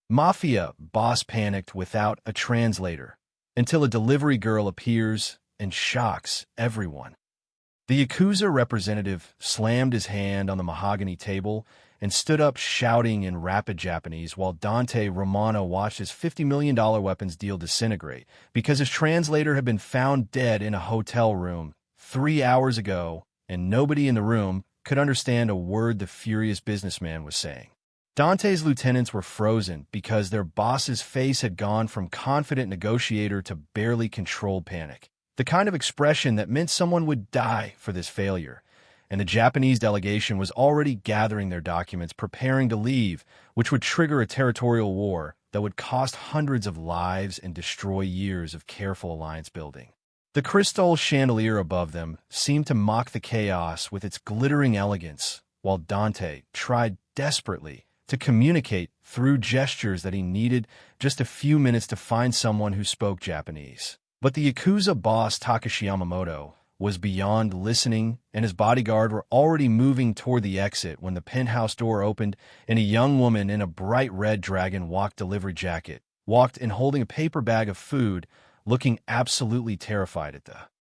Mafia boss panicked without a translator until a delivery girl appears and shocks everyone. The Yakuza representative slammed his hand on the mahogany table and stood up shouting in rapid Japanese while Dante Romano watched his $50 million weapons deal disintegrate because his translator had been found dead in a hotel room 3 hours ago and nobody in the room could understand a word the furious businessman was saying. Dante's lieutenants were frozen because their boss's face had gone from confident negotiator to barely controlled panic. The kind of expression that meant someone would die for this failure, and the Japanese delegation was already gathering their documents, preparing to leave, which would trigger a territorial war that would cost hundreds of lives and destroy years of careful alliance building. The crystal chandelier above them seemed to mock the chaos with its glittering elegance, while Dante tried desperately to communicate through gestures that he needed just a few minutes to find someone who spoke Japanese. But the Yakuza boss Takashi Yamamoto was beyond listening, and his bodyguard were already moving toward the exit when the penthouse door opened and a young woman in a bright red dragon walk delivery jacket walked in holding a paper bag of food, looking absolutely terrified at the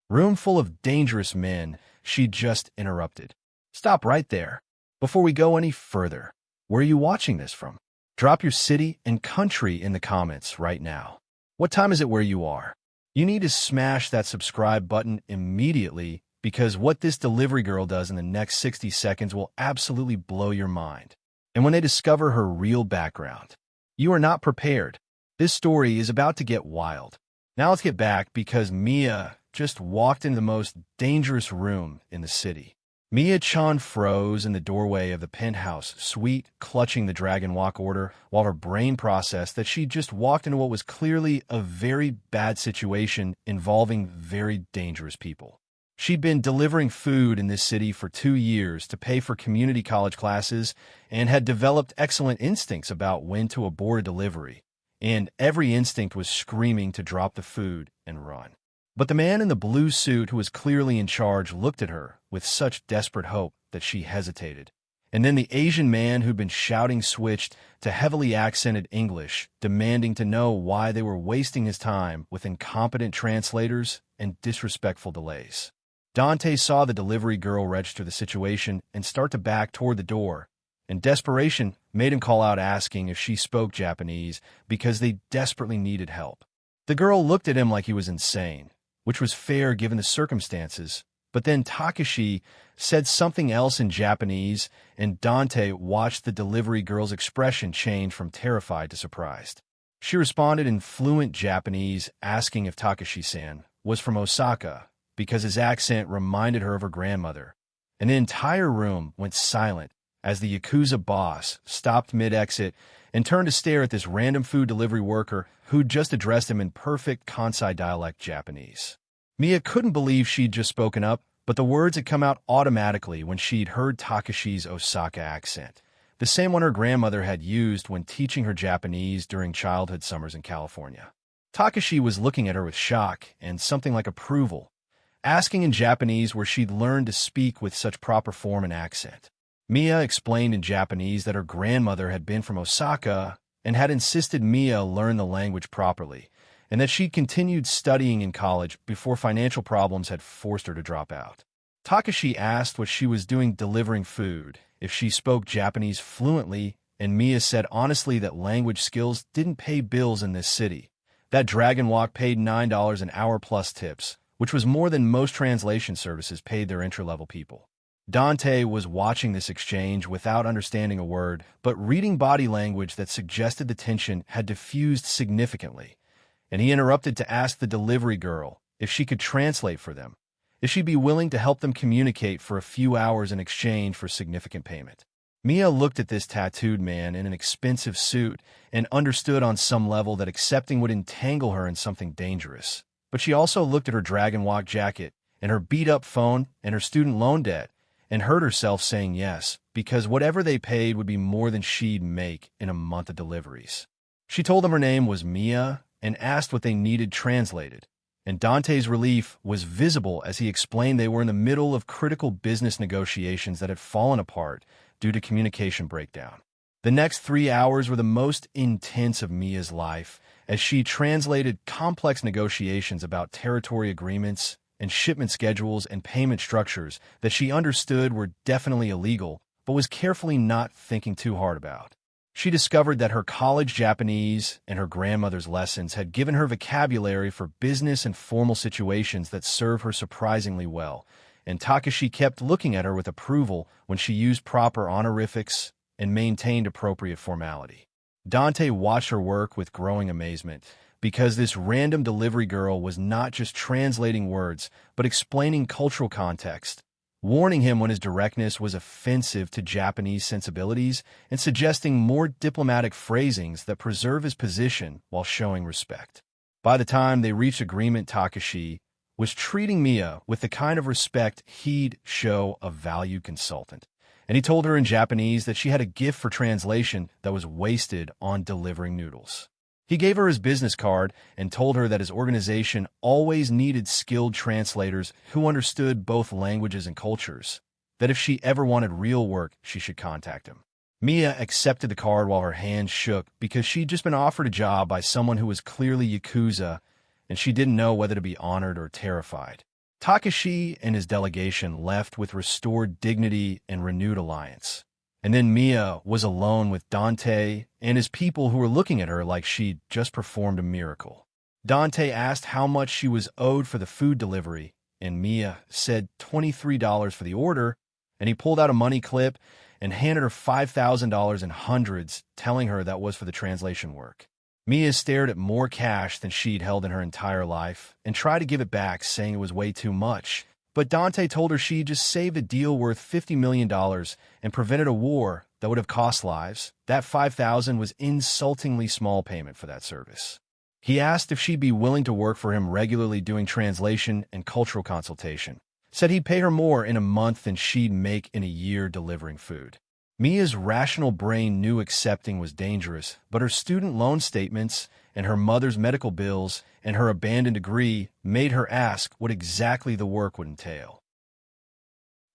room full of dangerous men. She just interrupted. "Stop right there. Before we go any further, where are you watching this from? Drop your city and country in the comments right now. What time is it where you are? You need to smash that subscribe button immediately because what this delivery girl does in the next 60 seconds will absolutely blow your mind. And when they discover her real background, you are not prepared. This story is about to get wild. Now let's get back because Mia just walked into the most dangerous room in the city. Mia-chan froze in the doorway of the penthouse suite, clutching the dragon walk order, while her brain processed that she just walked into what was clearly a very bad situation involving very dangerous people. She'd been delivering food in this city for 2 years to pay for community college classes and had developed excellent instincts about when to abort a delivery, and every instinct was screaming to drop the food and run. But the man in the blue suit who was clearly in charge looked at her with such desperate hope that she hesitated. And then the Asian man who'd been shouting switched to heavily accented English, demanding to know why they were wasting his time with incompetent translators and disrespectful delays. Dante saw the delivery girl register the situation and start to back toward the door, and desperation made him call out asking if she spoke Japanese because they desperately needed help. The girl looked at him like he was insane, which was fair given the circumstances, but then Takashi said something else in Japanese, and Dante watched the delivery girl's expression change from terrified to surprised. She responded in fluent Japanese, asking if Takashi-san was from Osaka, because his accent reminded her of her grandmother, and the entire room went silent as the Yakuza boss stopped mid-exit and turned to stare at this random food delivery worker who'd just addressed him in perfect Kansai dialect Japanese. Mia couldn't believe she'd just spoken up, but the words had come out automatically when she'd heard Takashi's Osaka accent, the same one her grandmother had used when teaching her Japanese during childhood summers in California. Takashi was looking at her with shock and something like approval, asking in Japanese where she'd learned to speak with such proper form and accent. Mia explained in Japanese that her grandmother had been from Osaka and had insisted Mia learn the language properly, and that she'd continued studying in college before financial problems had forced her to drop out. Takashi asked what she was doing delivering food, if she spoke Japanese fluently, and Mia said honestly that language skills didn't pay bills in this city. That Dragon Walk paid $9 an hour plus tips, which was more than most translation services paid their entry-level people. Dante was watching this exchange without understanding a word, but reading body language that suggested the tension had diffused significantly, and he interrupted to ask the delivery girl if she could translate for them, if she'd be willing to help them communicate for a few hours in exchange for significant payment. Mia looked at this tattooed man in an expensive suit and understood on some level that accepting would entangle her in something dangerous. But she also looked at her Dragon Walk jacket and her beat-up phone and her student loan debt, and heard herself saying yes, because whatever they paid would be more than she'd make in a month of deliveries. She told them her name was Mia and asked what they needed translated, and Dante's relief was visible as he explained they were in the middle of critical business negotiations that had fallen apart due to communication breakdown. The next 3 hours were the most intense of Mia's life, as she translated complex negotiations about territory agreements and shipment schedules and payment structures that she understood were definitely illegal, but was carefully not thinking too hard about. She discovered that her college Japanese and her grandmother's lessons had given her vocabulary for business and formal situations that served her surprisingly well, and Takashi kept looking at her with approval when she used proper honorifics and maintained appropriate formality. Dante watched her work with growing amazement, because this random delivery girl was not just translating words, but explaining cultural context, warning him when his directness was offensive to Japanese sensibilities, and suggesting more diplomatic phrasings that preserve his position while showing respect. By the time they reached agreement, Takashi was treating Mia with the kind of respect he'd show a valued consultant. And he told her in Japanese that she had a gift for translation that was wasted on delivering noodles. He gave her his business card and told her that his organization always needed skilled translators who understood both languages and cultures, that if she ever wanted real work, she should contact him. Mia accepted the card while her hands shook because she'd just been offered a job by someone who was clearly Yakuza, and she didn't know whether to be honored or terrified. Takashi and his delegation left with restored dignity and renewed alliance. And then Mia was alone with Dante and his people who were looking at her like she'd just performed a miracle. Dante asked how much she was owed for the food delivery, and Mia said $23 for the order, and he pulled out a money clip and handed her $5,000 in hundreds, telling her that was for the translation work. Mia stared at more cash than she'd held in her entire life and tried to give it back, saying it was way too much. But Dante told her she just saved a deal worth $50 million and prevented a war that would have cost lives. That $5,000 was insultingly small payment for that service. He asked if she'd be willing to work for him regularly doing translation and cultural consultation. Said he'd pay her more in a month than she'd make in a year delivering food. Mia's rational brain knew accepting was dangerous, but her student loan statements and her mother's medical bills and her abandoned degree made her ask what exactly the work would entail.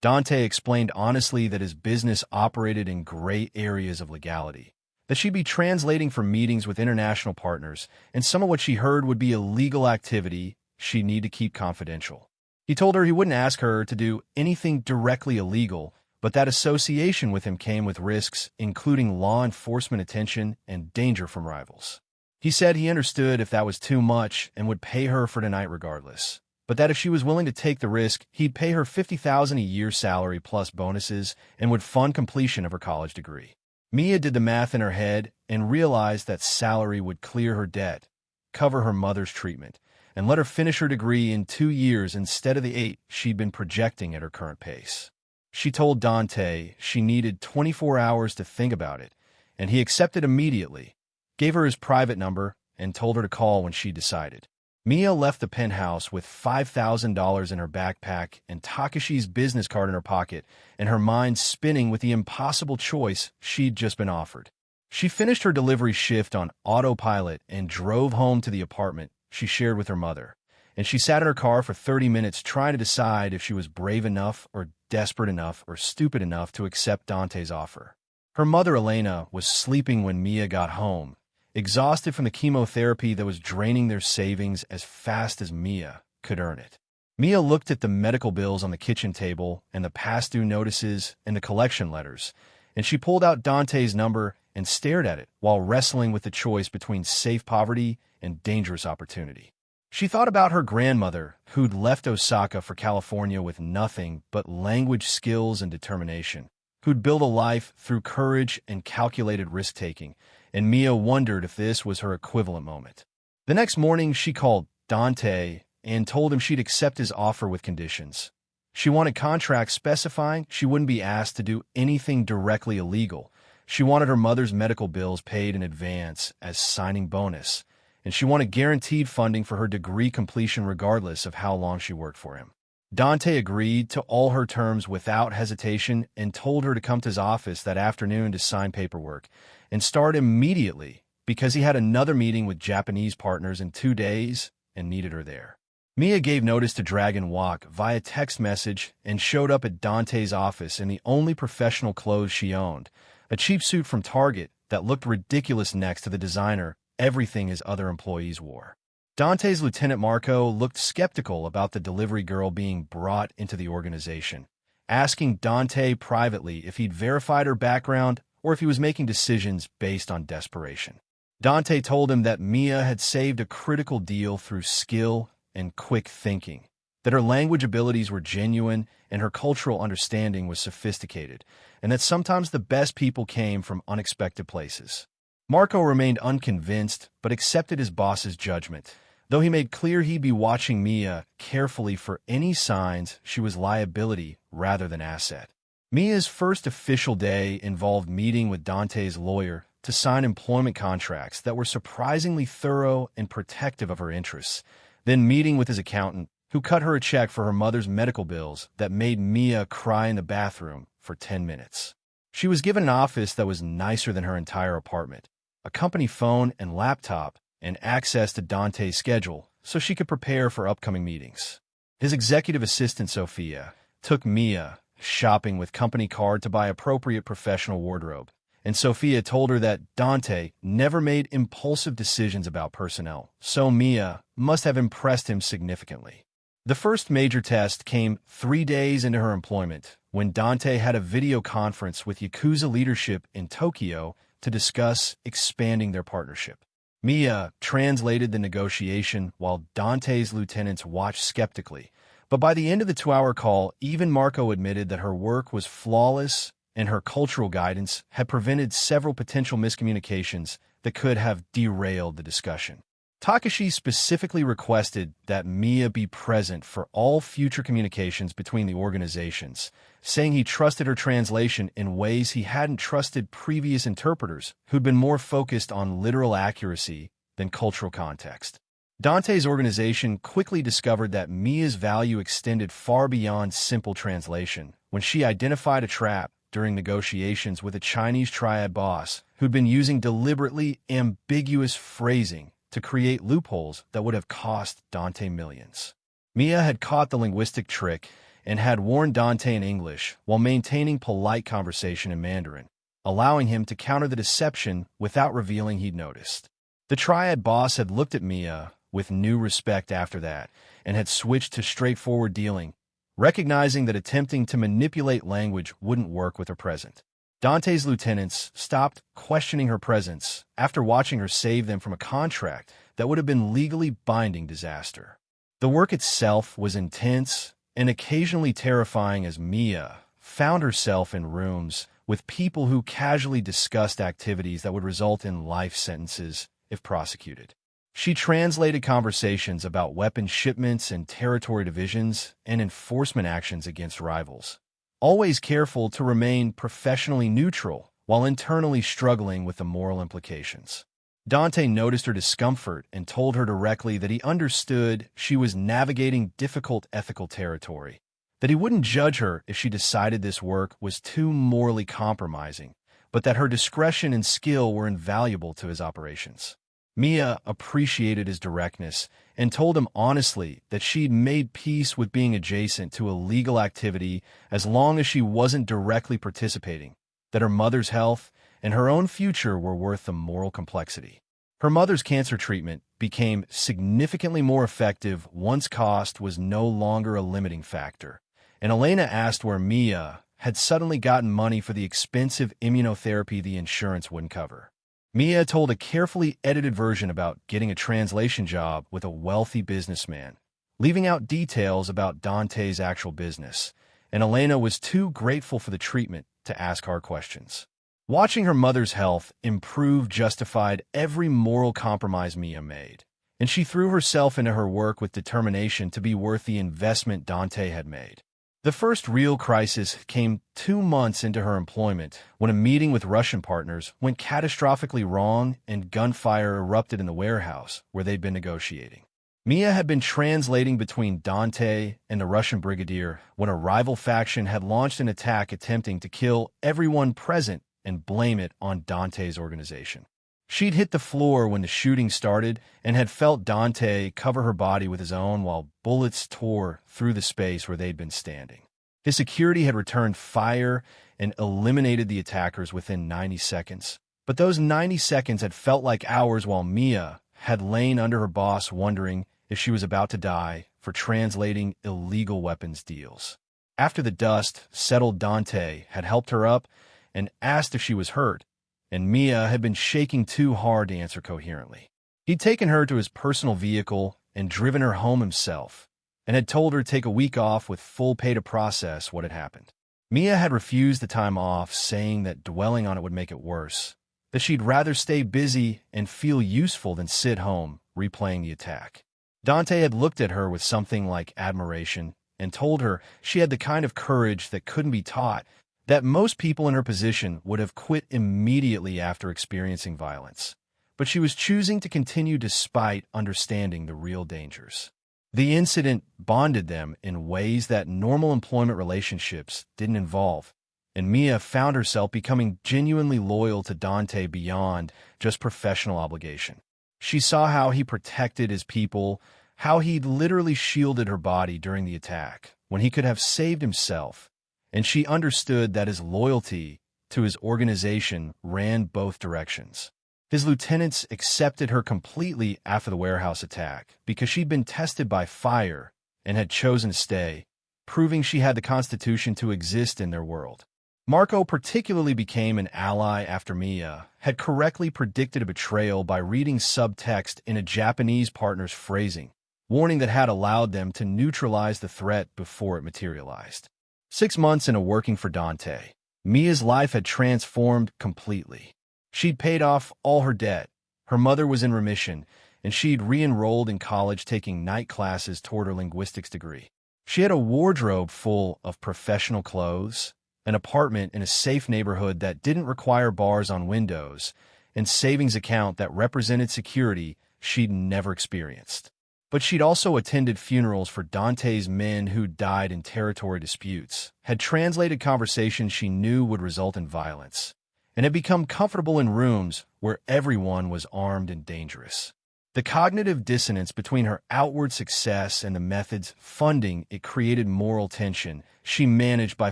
Dante explained honestly that his business operated in gray areas of legality, that she'd be translating for meetings with international partners, and some of what she heard would be illegal activity she'd need to keep confidential. He told her he wouldn't ask her to do anything directly illegal, but that association with him came with risks, including law enforcement attention and danger from rivals. He said he understood if that was too much and would pay her for tonight regardless, but that if she was willing to take the risk, he'd pay her $50,000 a year salary plus bonuses and would fund completion of her college degree. Mia did the math in her head and realized that salary would clear her debt, cover her mother's treatment, and let her finish her degree in 2 years instead of the 8 she'd been projecting at her current pace. She told Dante she needed 24 hours to think about it, and he accepted immediately, gave her his private number, and told her to call when she decided. Mia left the penthouse with $5,000 in her backpack and Takashi's business card in her pocket, and her mind spinning with the impossible choice she'd just been offered. She finished her delivery shift on autopilot and drove home to the apartment she shared with her mother, and she sat in her car for 30 minutes trying to decide if she was brave enough or desperate enough or stupid enough to accept Dante's offer. Her mother, Elena, was sleeping when Mia got home, exhausted from the chemotherapy that was draining their savings as fast as Mia could earn it. Mia looked at the medical bills on the kitchen table and the past due notices and the collection letters, and she pulled out Dante's number and stared at it while wrestling with the choice between safe poverty and dangerous opportunity. She thought about her grandmother, who'd left Osaka for California with nothing but language skills and determination, who'd built a life through courage and calculated risk-taking, and Mia wondered if this was her equivalent moment. The next morning, she called Dante and told him she'd accept his offer with conditions. She wanted contracts specifying she wouldn't be asked to do anything directly illegal. She wanted her mother's medical bills paid in advance as signing bonus, and she wanted guaranteed funding for her degree completion regardless of how long she worked for him. Dante agreed to all her terms without hesitation and told her to come to his office that afternoon to sign paperwork and start immediately because he had another meeting with Japanese partners in 2 days and needed her there. Mia gave notice to Dragon Walk via text message and showed up at Dante's office in the only professional clothes she owned, a cheap suit from Target that looked ridiculous next to the designer everything his other employees wore. Dante's Lieutenant Marco looked skeptical about the delivery girl being brought into the organization, asking Dante privately if he'd verified her background or if he was making decisions based on desperation. Dante told him that Mia had saved a critical deal through skill and quick thinking, that her language abilities were genuine and her cultural understanding was sophisticated, and that sometimes the best people came from unexpected places. Marco remained unconvinced but accepted his boss's judgment, though he made clear he'd be watching Mia carefully for any signs she was liability rather than asset. Mia's first official day involved meeting with Dante's lawyer to sign employment contracts that were surprisingly thorough and protective of her interests, then meeting with his accountant, who cut her a check for her mother's medical bills that made Mia cry in the bathroom for 10 minutes. She was given an office that was nicer than her entire apartment, a company phone and laptop, and access to Dante's schedule so she could prepare for upcoming meetings. His executive assistant, Sophia, took Mia shopping with company card to buy appropriate professional wardrobe, and Sophia told her that Dante never made impulsive decisions about personnel, so Mia must have impressed him significantly. The first major test came 3 days into her employment, when Dante had a video conference with Yakuza leadership in Tokyo to discuss expanding their partnership. Mia translated the negotiation while Dante's lieutenants watched skeptically, but by the end of the 2-hour call, even Marco admitted that her work was flawless and her cultural guidance had prevented several potential miscommunications that could have derailed the discussion. Takashi specifically requested that Mia be present for all future communications between the organizations, saying he trusted her translation in ways he hadn't trusted previous interpreters who'd been more focused on literal accuracy than cultural context. Dante's organization quickly discovered that Mia's value extended far beyond simple translation when she identified a trap during negotiations with a Chinese triad boss who'd been using deliberately ambiguous phrasing to create loopholes that would have cost Dante millions. Mia had caught the linguistic trick and had warned Dante in English while maintaining polite conversation in Mandarin, allowing him to counter the deception without revealing he'd noticed. The triad boss had looked at Mia with new respect after that and had switched to straightforward dealing, recognizing that attempting to manipulate language wouldn't work with her present. Dante's lieutenants stopped questioning her presence after watching her save them from a contract that would have been legally binding disaster. The work itself was intense and occasionally terrifying as Mia found herself in rooms with people who casually discussed activities that would result in life sentences if prosecuted. She translated conversations about weapon shipments and territory divisions and enforcement actions against rivals, always careful to remain professionally neutral while internally struggling with the moral implications. Dante noticed her discomfort and told her directly that he understood she was navigating difficult ethical territory, that he wouldn't judge her if she decided this work was too morally compromising, but that her discretion and skill were invaluable to his operations. Mia appreciated his directness and told him honestly that she'd made peace with being adjacent to a legal activity as long as she wasn't directly participating, that her mother's health and her own future were worth the moral complexity. Her mother's cancer treatment became significantly more effective once cost was no longer a limiting factor, and Elena asked where Mia had suddenly gotten money for the expensive immunotherapy the insurance wouldn't cover. Mia told a carefully edited version about getting a translation job with a wealthy businessman, leaving out details about Dante's actual business, and Elena was too grateful for the treatment to ask hard questions. Watching her mother's health improve justified every moral compromise Mia made, and she threw herself into her work with determination to be worth the investment Dante had made. The first real crisis came 2 months into her employment when a meeting with Russian partners went catastrophically wrong and gunfire erupted in the warehouse where they'd been negotiating. Mia had been translating between Dante and the Russian brigadier when a rival faction had launched an attack attempting to kill everyone present and blame it on Dante's organization. She'd hit the floor when the shooting started and had felt Dante cover her body with his own while bullets tore through the space where they'd been standing. His security had returned fire and eliminated the attackers within 90 seconds. But those 90 seconds had felt like hours while Mia had lain under her boss wondering if she was about to die for translating illegal weapons deals. After the dust settled, Dante had helped her up and asked if she was hurt, and Mia had been shaking too hard to answer coherently. He'd taken her to his personal vehicle and driven her home himself, and had told her to take a week off with full pay to process what had happened. Mia had refused the time off, saying that dwelling on it would make it worse, that she'd rather stay busy and feel useful than sit home replaying the attack. Dante had looked at her with something like admiration and told her she had the kind of courage that couldn't be taught, that most people in her position would have quit immediately after experiencing violence. But she was choosing to continue despite understanding the real dangers. The incident bonded them in ways that normal employment relationships didn't involve, and Mia found herself becoming genuinely loyal to Dante beyond just professional obligation. She saw how he protected his people, how he'd literally shielded her body during the attack, when he could have saved himself, and she understood that his loyalty to his organization ran both directions. His lieutenants accepted her completely after the warehouse attack because she'd been tested by fire and had chosen to stay, proving she had the constitution to exist in their world. Marco particularly became an ally after Mia had correctly predicted a betrayal by reading subtext in a Japanese partner's phrasing, warning that had allowed them to neutralize the threat before it materialized. 6 months into working for Dante, Mia's life had transformed completely. She'd paid off all her debt, her mother was in remission, and she'd re-enrolled in college taking night classes toward her linguistics degree. She had a wardrobe full of professional clothes, an apartment in a safe neighborhood that didn't require bars on windows, and savings account that represented security she'd never experienced. But she'd also attended funerals for Dante's men who'd died in territory disputes, had translated conversations she knew would result in violence, and had become comfortable in rooms where everyone was armed and dangerous. The cognitive dissonance between her outward success and the methods funding it created moral tension she managed by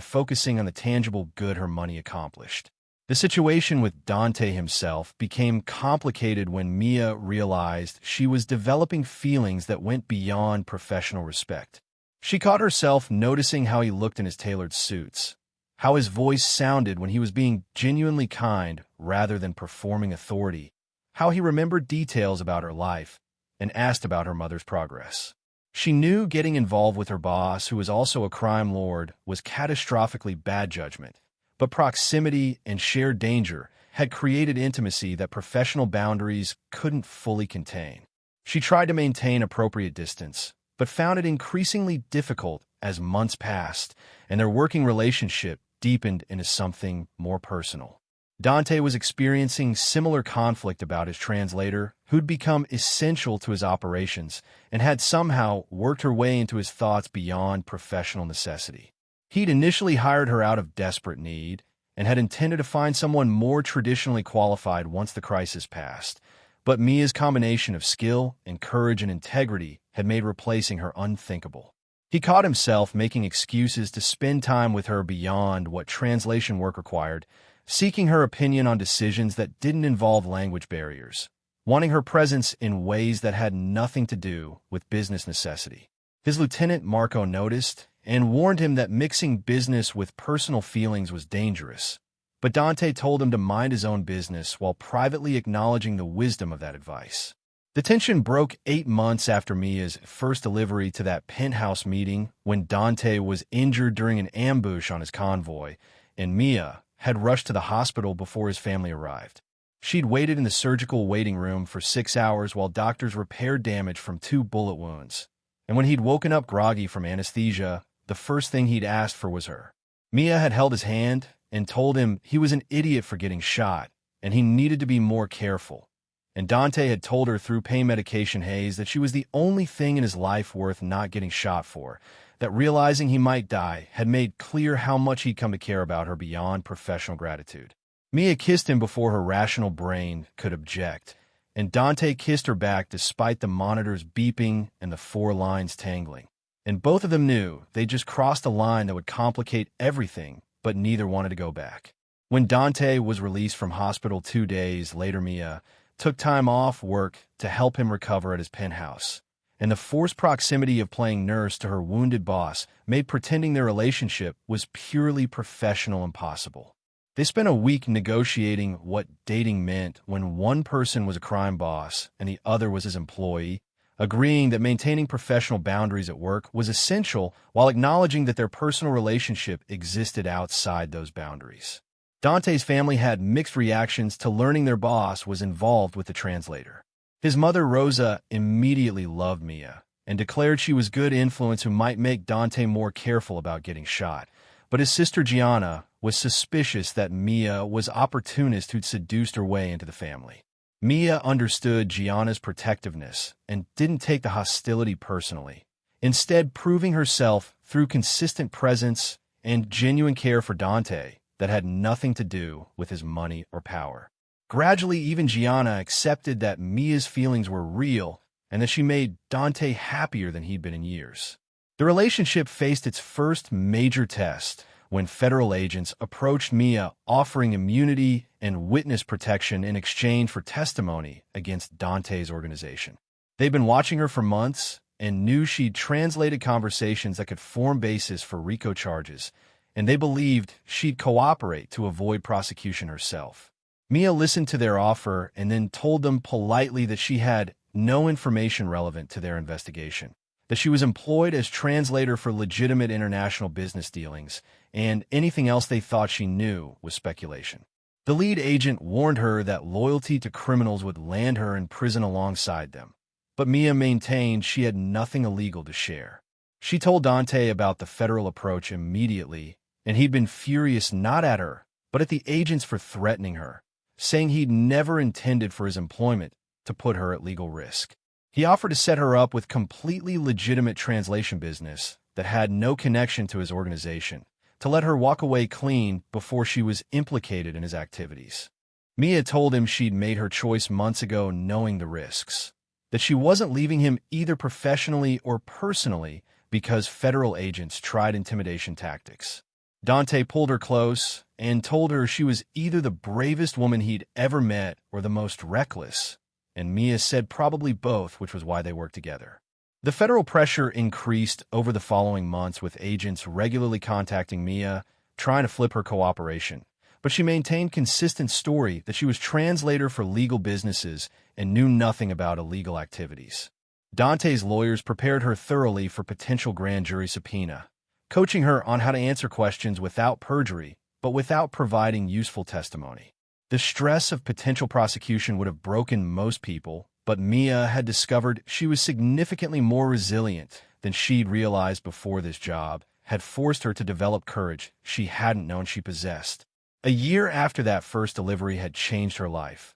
focusing on the tangible good her money accomplished. The situation with Dante himself became complicated when Mia realized she was developing feelings that went beyond professional respect. She caught herself noticing how he looked in his tailored suits, how his voice sounded when he was being genuinely kind rather than performing authority, how he remembered details about her life and asked about her mother's progress. She knew getting involved with her boss, who was also a crime lord, was catastrophically bad judgment, but proximity and shared danger had created intimacy that professional boundaries couldn't fully contain. She tried to maintain appropriate distance, but found it increasingly difficult as months passed and their working relationship deepened into something more personal. Dante was experiencing similar conflict about his translator, who'd become essential to his operations and had somehow worked her way into his thoughts beyond professional necessity. He'd initially hired her out of desperate need and had intended to find someone more traditionally qualified once the crisis passed, but Mia's combination of skill and courage and integrity had made replacing her unthinkable. He caught himself making excuses to spend time with her beyond what translation work required, seeking her opinion on decisions that didn't involve language barriers, wanting her presence in ways that had nothing to do with business necessity. His lieutenant Marco noticed and warned him that mixing business with personal feelings was dangerous, but Dante told him to mind his own business while privately acknowledging the wisdom of that advice. The tension broke 8 months after Mia's first delivery to that penthouse meeting when Dante was injured during an ambush on his convoy, and Mia had rushed to the hospital before his family arrived. She'd waited in the surgical waiting room for 6 hours while doctors repaired damage from 2 bullet wounds, and when he'd woken up groggy from anesthesia, the first thing he'd asked for was her. Mia had held his hand and told him he was an idiot for getting shot, and he needed to be more careful. And Dante had told her through pain medication haze that she was the only thing in his life worth not getting shot for, that realizing he might die had made clear how much he'd come to care about her beyond professional gratitude. Mia kissed him before her rational brain could object, and Dante kissed her back despite the monitor's beeping and the 4 lines tangling. And both of them knew they just crossed a line that would complicate everything, but neither wanted to go back. When Dante was released from hospital 2 days later, Mia took time off work to help him recover at his penthouse. And the forced proximity of playing nurse to her wounded boss made pretending their relationship was purely professional impossible. They spent a week negotiating what dating meant when one person was a crime boss and the other was his employee, agreeing that maintaining professional boundaries at work was essential while acknowledging that their personal relationship existed outside those boundaries. Dante's family had mixed reactions to learning their boss was involved with the translator. His mother, Rosa, immediately loved Mia and declared she was good influence who might make Dante more careful about getting shot. But his sister, Gianna, was suspicious that Mia was an opportunist who'd seduced her way into the family. Mia understood Gianna's protectiveness and didn't take the hostility personally, instead proving herself through consistent presence and genuine care for Dante that had nothing to do with his money or power. Gradually, even Gianna accepted that Mia's feelings were real and that she made Dante happier than he'd been in years. The relationship faced its first major test when federal agents approached Mia offering immunity and witness protection in exchange for testimony against Dante's organization. They'd been watching her for months and knew she'd translated conversations that could form basis for RICO charges, and they believed she'd cooperate to avoid prosecution herself. Mia listened to their offer and then told them politely that she had no information relevant to their investigation, that she was employed as translator for legitimate international business dealings, and anything else they thought she knew was speculation. The lead agent warned her that loyalty to criminals would land her in prison alongside them, but Mia maintained she had nothing illegal to share. She told Dante about the federal approach immediately, and he'd been furious not at her, but at the agents for threatening her, saying he'd never intended for his employment to put her at legal risk. He offered to set her up with completely legitimate translation business that had no connection to his organization, to let her walk away clean before she was implicated in his activities. Mia told him she'd made her choice months ago knowing the risks, that she wasn't leaving him either professionally or personally because federal agents tried intimidation tactics. Dante pulled her close and told her she was either the bravest woman he'd ever met or the most reckless, and Mia said probably both, which was why they worked together. The federal pressure increased over the following months, with agents regularly contacting Mia, trying to flip her cooperation, but she maintained consistent story that she was translator for legal businesses and knew nothing about illegal activities. Dante's lawyers prepared her thoroughly for potential grand jury subpoena, coaching her on how to answer questions without perjury, but without providing useful testimony. The stress of potential prosecution would have broken most people, but Mia had discovered she was significantly more resilient than she'd realized before. This job had forced her to develop courage she hadn't known she possessed. A year after that first delivery had changed her life,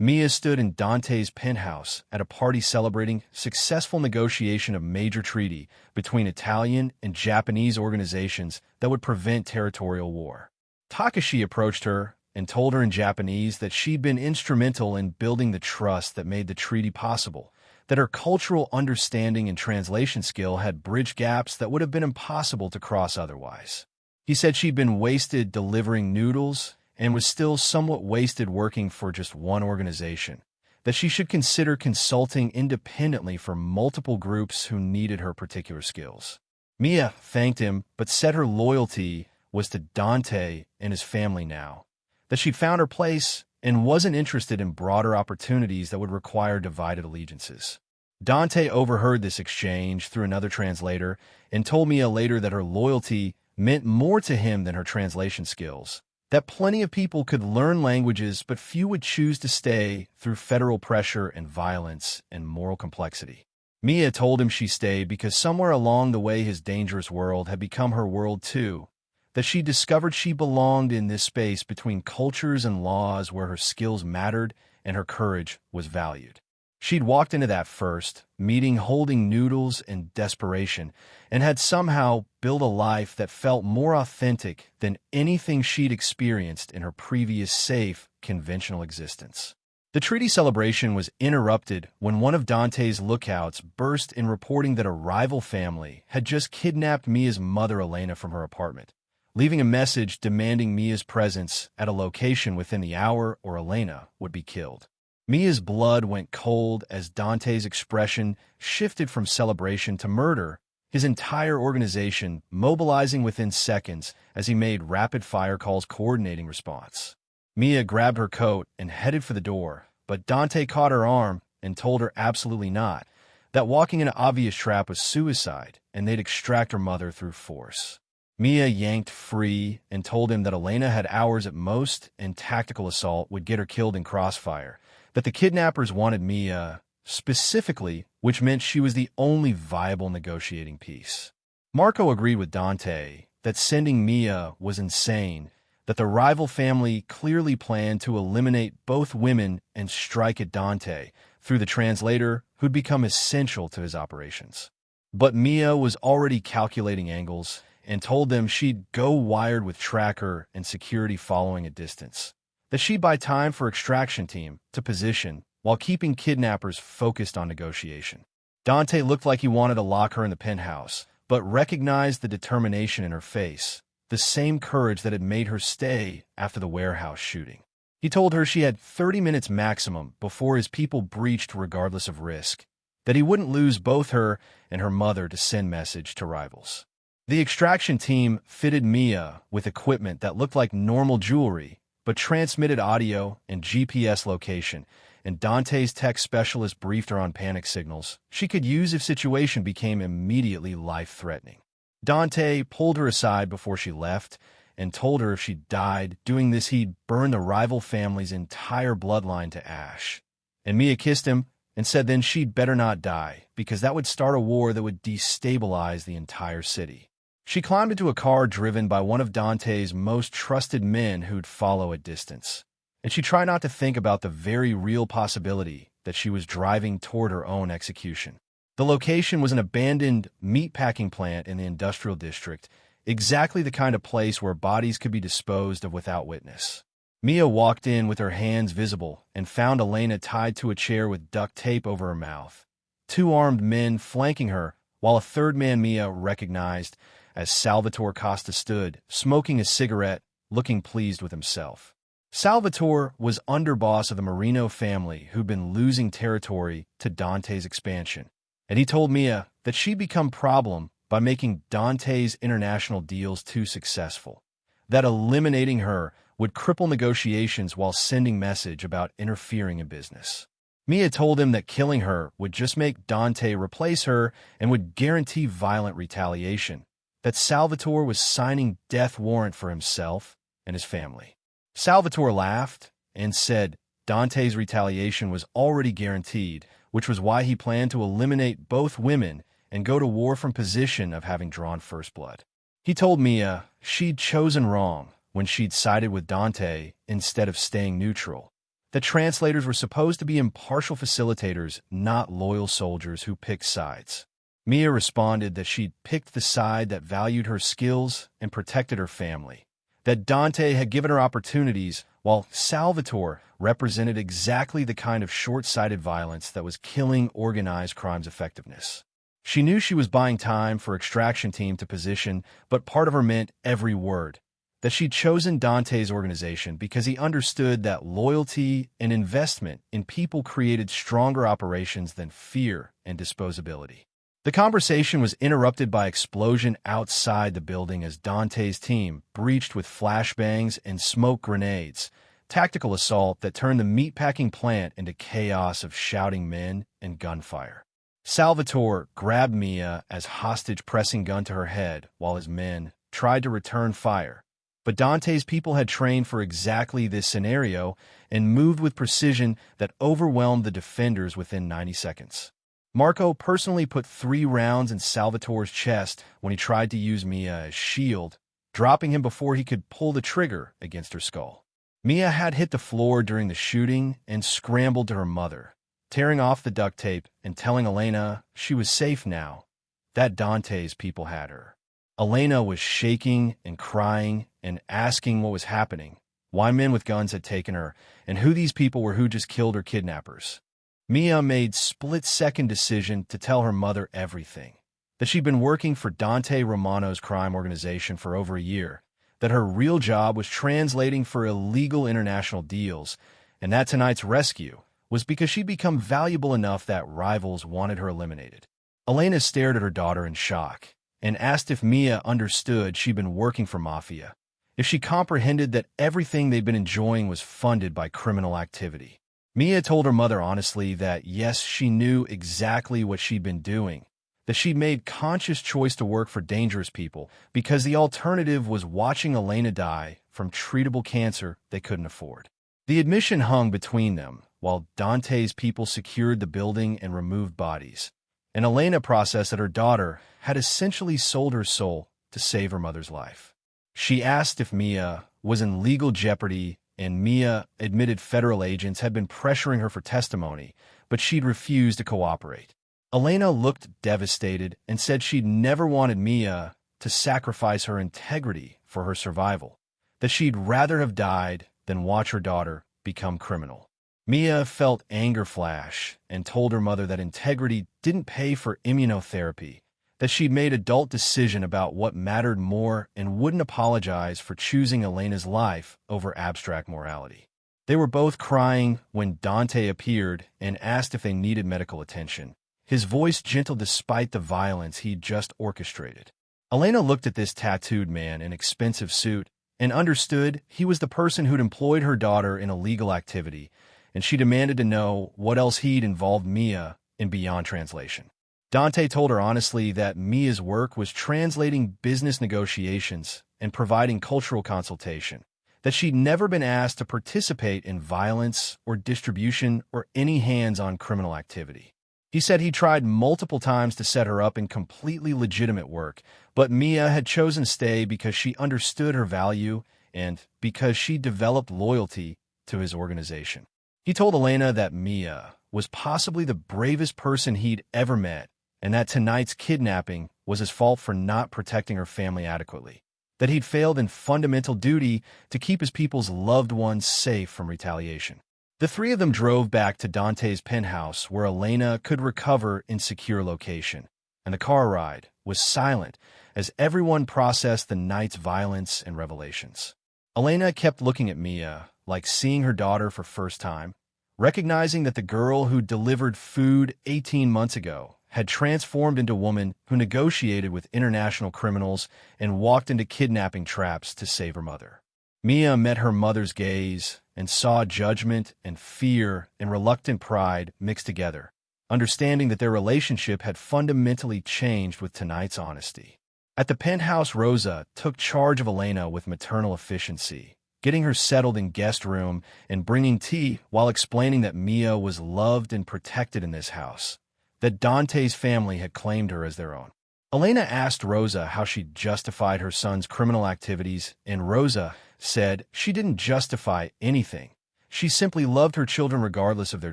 Mia stood in Dante's penthouse at a party celebrating successful negotiation of major treaty between Italian and Japanese organizations that would prevent territorial war. Takashi approached her and told her in Japanese that she'd been instrumental in building the trust that made the treaty possible, that her cultural understanding and translation skill had bridged gaps that would have been impossible to cross otherwise. He said she'd been wasted delivering noodles and was still somewhat wasted working for just one organization, that she should consider consulting independently for multiple groups who needed her particular skills. Mia thanked him, but said her loyalty was to Dante and his family now, that she'd found her place and wasn't interested in broader opportunities that would require divided allegiances. Dante overheard this exchange through another translator and told Mia later that her loyalty meant more to him than her translation skills, that plenty of people could learn languages, but few would choose to stay through federal pressure and violence and moral complexity. Mia told him she stayed because somewhere along the way his dangerous world had become her world too, that she discovered she belonged in this space between cultures and laws where her skills mattered and her courage was valued. She'd walked into that first meeting holding noodles and desperation, and had somehow built a life that felt more authentic than anything she'd experienced in her previous safe, conventional existence. The treaty celebration was interrupted when one of Dante's lookouts burst in reporting that a rival family had just kidnapped Mia's mother Elena from her apartment, leaving a message demanding Mia's presence at a location within the hour or Elena would be killed. Mia's blood went cold as Dante's expression shifted from celebration to murder, his entire organization mobilizing within seconds as he made rapid-fire calls coordinating response. Mia grabbed her coat and headed for the door, but Dante caught her arm and told her absolutely not, that walking in an obvious trap was suicide and they'd extract her mother through force. Mia yanked free and told him that Elena had hours at most and tactical assault would get her killed in crossfire, that the kidnappers wanted Mia specifically, which meant she was the only viable negotiating piece. Marco agreed with Dante that sending Mia was insane, that the rival family clearly planned to eliminate both women and strike at Dante through the translator who'd become essential to his operations. But Mia was already calculating angles and told them she'd go wired with tracker and security following a distance, that she'd buy time for extraction team to position while keeping kidnappers focused on negotiation. Dante looked like he wanted to lock her in the penthouse, but recognized the determination in her face, the same courage that had made her stay after the warehouse shooting. He told her she had 30 minutes maximum before his people breached regardless of risk, that he wouldn't lose both her and her mother to send message to rivals. The extraction team fitted Mia with equipment that looked like normal jewelry, but transmitted audio and GPS location, and Dante's tech specialist briefed her on panic signals she could use if situation became immediately life-threatening. Dante pulled her aside before she left and told her if she died doing this he'd burn the rival family's entire bloodline to ash. And Mia kissed him and said then she'd better not die because that would start a war that would destabilize the entire city. She climbed into a car driven by one of Dante's most trusted men who'd follow at distance, and she tried not to think about the very real possibility that she was driving toward her own execution. The location was an abandoned meatpacking plant in the industrial district, exactly the kind of place where bodies could be disposed of without witness. Mia walked in with her hands visible and found Elena tied to a chair with duct tape over her mouth, 2 armed men flanking her, while a third man Mia recognized as Salvatore Costa stood, smoking a cigarette, looking pleased with himself. Salvatore was underboss of the Marino family who'd been losing territory to Dante's expansion, and he told Mia that she'd become problem by making Dante's international deals too successful, that eliminating her would cripple negotiations while sending message about interfering in business. Mia told him that killing her would just make Dante replace her and would guarantee violent retaliation, that Salvatore was signing death warrant for himself and his family. Salvatore laughed and said Dante's retaliation was already guaranteed, which was why he planned to eliminate both women and go to war from position of having drawn first blood. He told Mia she'd chosen wrong when she'd sided with Dante instead of staying neutral, that translators were supposed to be impartial facilitators, not loyal soldiers who picked sides. Mia responded that she'd picked the side that valued her skills and protected her family, that Dante had given her opportunities while Salvatore represented exactly the kind of short-sighted violence that was killing organized crime's effectiveness. She knew she was buying time for extraction team to position, but part of her meant every word, that she'd chosen Dante's organization because he understood that loyalty and investment in people created stronger operations than fear and disposability. The conversation was interrupted by explosion outside the building as Dante's team breached with flashbangs and smoke grenades, tactical assault that turned the meatpacking plant into chaos of shouting men and gunfire. Salvatore grabbed Mia as hostage, pressing gun to her head while his men tried to return fire. But Dante's people had trained for exactly this scenario and moved with precision that overwhelmed the defenders within 90 seconds. Marco personally put 3 rounds in Salvatore's chest when he tried to use Mia as shield, dropping him before he could pull the trigger against her skull. Mia had hit the floor during the shooting and scrambled to her mother, tearing off the duct tape and telling Elena she was safe now, that Dante's people had her. Elena was shaking and crying and asking what was happening, why men with guns had taken her, and who these people were who just killed her kidnappers. Mia made split-second decision to tell her mother everything. That she'd been working for Dante Romano's crime organization for over a year, that her real job was translating for illegal international deals, and that tonight's rescue was because she'd become valuable enough that rivals wanted her eliminated. Elena stared at her daughter in shock and asked if Mia understood she'd been working for Mafia, if she comprehended that everything they'd been enjoying was funded by criminal activity. Mia told her mother honestly that yes, she knew exactly what she'd been doing, that she'd made conscious choice to work for dangerous people because the alternative was watching Elena die from treatable cancer they couldn't afford. The admission hung between them while Dante's people secured the building and removed bodies, and Elena processed that her daughter had essentially sold her soul to save her mother's life. She asked if Mia was in legal jeopardy, and Mia admitted federal agents had been pressuring her for testimony, but she'd refused to cooperate. Elena looked devastated and said she'd never wanted Mia to sacrifice her integrity for her survival, that she'd rather have died than watch her daughter become criminal. Mia felt anger flash and told her mother that integrity didn't pay for immunotherapy, that she'd made adult decision about what mattered more and wouldn't apologize for choosing Elena's life over abstract morality. They were both crying when Dante appeared and asked if they needed medical attention, his voice gentle despite the violence he'd just orchestrated. Elena looked at this tattooed man in expensive suit and understood he was the person who'd employed her daughter in illegal activity, and she demanded to know what else he'd involved Mia in beyond translation. Dante told her honestly that Mia's work was translating business negotiations and providing cultural consultation, that she'd never been asked to participate in violence or distribution or any hands-on criminal activity. He said he tried multiple times to set her up in completely legitimate work, but Mia had chosen to stay because she understood her value and because she developed loyalty to his organization. He told Elena that Mia was possibly the bravest person he'd ever met, and that tonight's kidnapping was his fault for not protecting her family adequately, that he'd failed in fundamental duty to keep his people's loved ones safe from retaliation. The three of them drove back to Dante's penthouse where Elena could recover in secure location, and the car ride was silent as everyone processed the night's violence and revelations. Elena kept looking at Mia like seeing her daughter for first time, recognizing that the girl who delivered food 18 months ago had transformed into a woman who negotiated with international criminals and walked into kidnapping traps to save her mother. Mia met her mother's gaze and saw judgment and fear and reluctant pride mixed together, understanding that their relationship had fundamentally changed with tonight's honesty. At the penthouse, Rosa took charge of Elena with maternal efficiency, getting her settled in guest room and bringing tea while explaining that Mia was loved and protected in this house, that Dante's family had claimed her as their own. Elena asked Rosa how she justified her son's criminal activities, and Rosa said she didn't justify anything. She simply loved her children regardless of their